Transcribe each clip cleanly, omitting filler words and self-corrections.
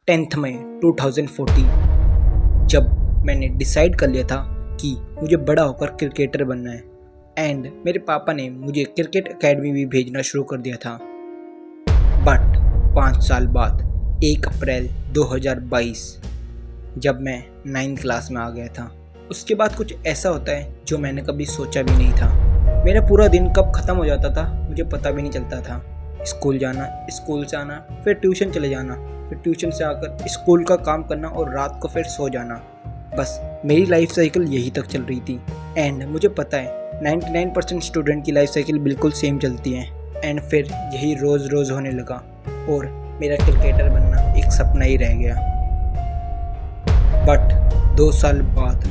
10th में 2014 जब मैंने डिसाइड कर लिया था कि मुझे बड़ा होकर क्रिकेटर बनना है एंड मेरे पापा ने मुझे क्रिकेट एकेडमी भी भेजना शुरू कर दिया था। बट 5 साल बाद 1 अप्रैल 2022 जब मैं 9th क्लास में आ गया था, उसके बाद कुछ ऐसा होता है जो मैंने कभी सोचा भी नहीं था। मेरा पूरा दिन कब ख़त्म हो जाता था मुझे पता भी नहीं चलता था। स्कूल जाना, स्कूल से आना, फिर ट्यूशन चले जाना, फिर ट्यूशन से आकर स्कूल का काम करना और रात को फिर सो जाना। बस मेरी लाइफ साइकिल यही तक चल रही थी एंड मुझे पता है 99% स्टूडेंट की लाइफ साइकिल बिल्कुल सेम चलती है। एंड फिर यही रोज़ रोज़ होने लगा और मेरा क्रिकेटर बनना एक सपना ही रह गया। बट 2 साल बाद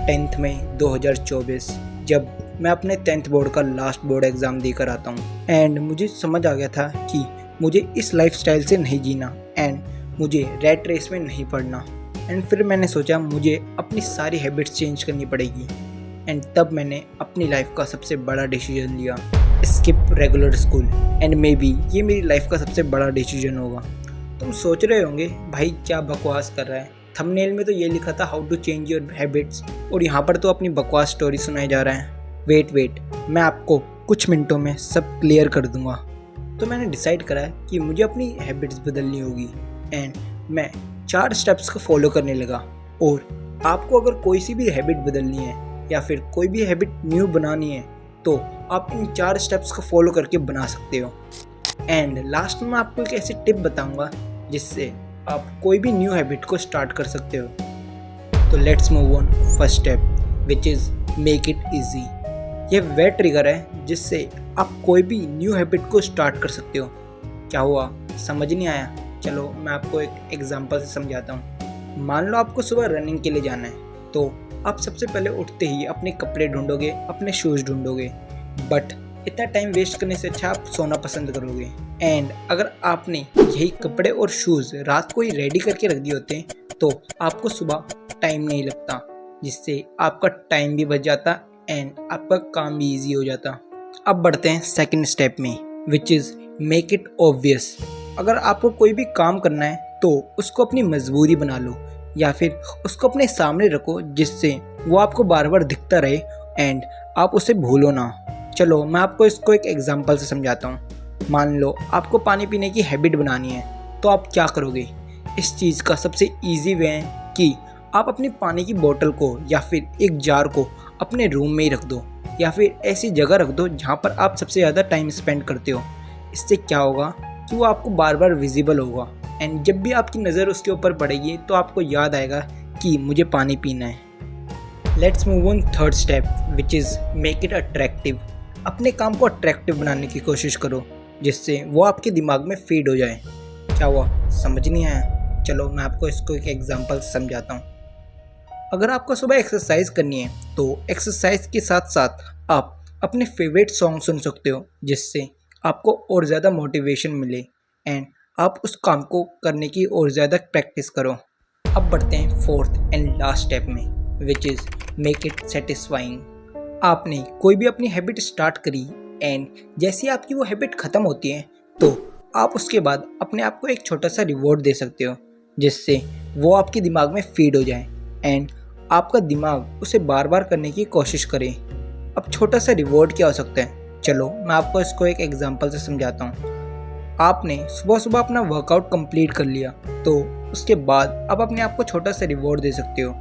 10th में 2024 जब मैं अपने 10th बोर्ड का लास्ट बोर्ड एग्ज़ाम देकर आता हूँ एंड मुझे समझ आ गया था कि मुझे इस लाइफस्टाइल से नहीं जीना एंड मुझे रैट रेस में नहीं पड़ना। एंड फिर मैंने सोचा मुझे अपनी सारी हैबिट्स चेंज करनी पड़ेगी एंड तब मैंने अपनी लाइफ का सबसे बड़ा डिसीजन लिया, skip regular school. And may be ये मेरी लाइफ का सबसे बड़ा डिसीजन होगा। तुम सोच रहे होंगे भाई क्या बकवास कर रहा है, थंबनेल में तो ये लिखा था how to change your habits और यहाँ पर तो अपनी बकवास स्टोरी सुनाई जा रहा है। वेट मैं आपको कुछ मिनटों में सब क्लियर कर दूंगा। तो मैंने डिसाइड करा कि मुझे अपनी हैबिट्स बदलनी होगी एंड मैं 4 स्टेप्स को फॉलो करने लगा। और आपको अगर कोई सी भी हैबिट बदलनी है या फिर कोई भी हैबिट न्यू बनानी है तो आप इन 4 स्टेप्स को फॉलो करके बना सकते हो। एंड लास्ट में आपको एक ऐसी टिप बताऊंगा जिससे आप कोई भी न्यू हैबिट को स्टार्ट कर सकते हो। तो let's move on first step which is make it easy. यह वह ट्रिगर है जिससे आप कोई भी न्यू हैबिट को स्टार्ट कर सकते हो। क्या हुआ, समझ नहीं आया? चलो मैं आपको एक एग्जांपल से समझाता हूँ। मान लो आपको सुबह रनिंग के लिए जाना है तो आप सबसे पहले उठते ही अपने कपड़े ढूंढोगे, अपने शूज़ ढूंढोगे। बट इतना टाइम वेस्ट करने से अच्छा आप सोना पसंद करोगे। एंड अगर आपने यही कपड़े और शूज़ रात को ही रेडी करके रख दिए होते तो आपको सुबह टाइम नहीं लगता, जिससे आपका टाइम भी बच जाता एंड आपका काम भी ईजी हो जाता। अब बढ़ते हैं सेकंड स्टेप में which is make it obvious. अगर आपको कोई भी काम करना है तो उसको अपनी मजबूरी बना लो या फिर उसको अपने सामने रखो जिससे वो आपको बार बार दिखता रहे एंड आप उसे भूलो ना। चलो मैं आपको इसको एक एग्जांपल से समझाता हूँ। मान लो आपको पानी पीने की हैबिट बनानी है तो आप क्या करोगे? इस चीज़ का सबसे ईजी वे है कि आप अपनी पानी की बोतल को या फिर एक जार को अपने रूम में ही रख दो या फिर ऐसी जगह रख दो जहाँ पर आप सबसे ज़्यादा टाइम स्पेंड करते हो। इससे क्या होगा कि वो आपको बार बार विजिबल होगा एंड जब भी आपकी नज़र उसके ऊपर पड़ेगी तो आपको याद आएगा कि मुझे पानी पीना है। Let's move on third step which is make it attractive. अपने काम को अट्रैक्टिव बनाने की कोशिश करो जिससे वो आपके दिमाग में फीड हो जाए। क्या हुआ, समझ नहीं आया? चलो मैं आपको इसको एक एग्जांपल से समझाता हूँ। अगर आपको सुबह एक्सरसाइज करनी है तो एक्सरसाइज के साथ साथ आप अपने फेवरेट सॉन्ग सुन सकते हो जिससे आपको और ज़्यादा मोटिवेशन मिले एंड आप उस काम को करने की और ज़्यादा प्रैक्टिस करो। अब बढ़ते हैं फोर्थ एंड लास्ट स्टेप में which is make it satisfying. आपने कोई भी अपनी हैबिट स्टार्ट करी एंड जैसे आपकी वो हैबिट ख़त्म होती है तो आप उसके बाद अपने आप को एक छोटा सा रिवॉर्ड दे सकते हो जिससे वो आपके दिमाग में फीड हो जाए एंड आपका दिमाग उसे बार बार करने की कोशिश करे। अब छोटा सा रिवॉर्ड क्या हो सकता है? चलो मैं आपको इसको एक एग्जांपल से समझाता हूँ। आपने सुबह सुबह अपना वर्कआउट कंप्लीट कर लिया तो उसके बाद आप अपने आप को छोटा सा रिवॉर्ड दे सकते हो।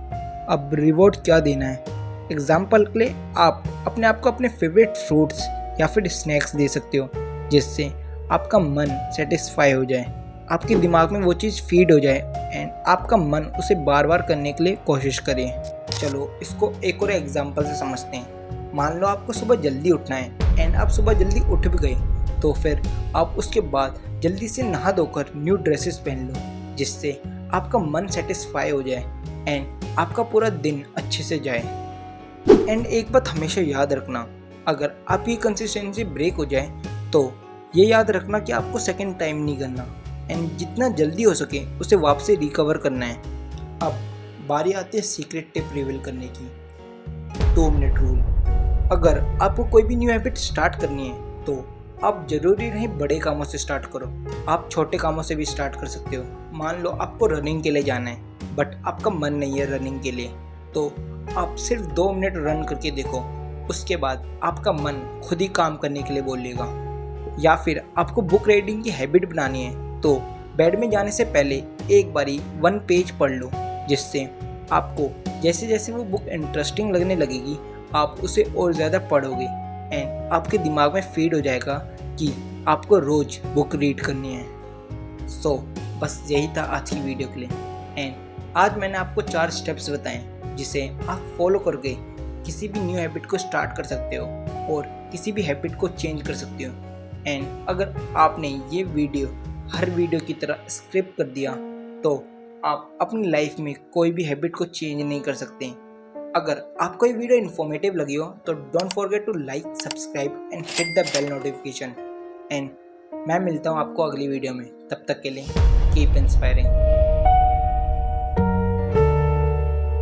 अब रिवॉर्ड क्या देना है? एग्जांपल के लिए आप अपने आप को अपने फेवरेट फ्रूट्स या फिर स्नैक्स दे सकते हो जिससे आपका मन सेटिस्फाई हो जाए, आपके दिमाग में वो चीज़ फीड हो जाए एंड आपका मन उसे बार बार करने के लिए कोशिश करे। चलो इसको एक और एग्जांपल से समझते हैं। मान लो आपको सुबह जल्दी उठना है एंड आप सुबह जल्दी उठ भी गए तो फिर आप उसके बाद जल्दी से नहा धोकर न्यू ड्रेसेस पहन लो जिससे आपका मन सेटिस्फाई हो जाए एंड आपका पूरा दिन अच्छे से जाए। एंड एक बात हमेशा याद रखना, अगर आपकी कंसिस्टेंसी ब्रेक हो जाए तो ये याद रखना कि आपको सेकंड टाइम नहीं करना एंड जितना जल्दी हो सके उसे वापसी रिकवर करना है। अब बारी आती है सीक्रेट टिप रिवील करने की, 2 मिनट रूल। अगर आपको कोई भी न्यू हैबिट स्टार्ट करनी है तो आप जरूरी नहीं बड़े कामों से स्टार्ट करो, आप छोटे कामों से भी स्टार्ट कर सकते हो। मान लो आपको रनिंग के लिए जाना है बट आपका मन नहीं है रनिंग के लिए, तो आप सिर्फ 2 मिनट रन करके देखो, उसके बाद आपका मन खुद ही काम करने के लिए बोलेगा। या फिर आपको बुक रीडिंग की हैबिट बनानी है तो बेड में जाने से पहले एक बारी 1 पेज पढ़ लो, जिससे आपको जैसे जैसे वो बुक इंटरेस्टिंग लगने लगेगी आप उसे और ज़्यादा पढ़ोगे एंड आपके दिमाग में फीड हो जाएगा कि आपको रोज़ बुक रीड करनी है। सो बस यही था आज की वीडियो के लिए एंड आज मैंने आपको 4 स्टेप्स बताए जिसे आप फॉलो करके किसी भी न्यू हैबिट को स्टार्ट कर सकते हो और किसी भी हैबिट को चेंज कर सकते हो। एंड अगर आपने ये वीडियो हर वीडियो की तरह स्क्रिप्ट कर दिया तो आप अपनी लाइफ में कोई भी हैबिट को चेंज नहीं कर सकते। अगर आपको ये वीडियो इन्फॉर्मेटिव लगी हो तो don't forget to like, subscribe and hit the bell notification. And मैं मिलता हूँ आपको अगली वीडियो में, तब तक के लिए कीप इंस्पायरिंग।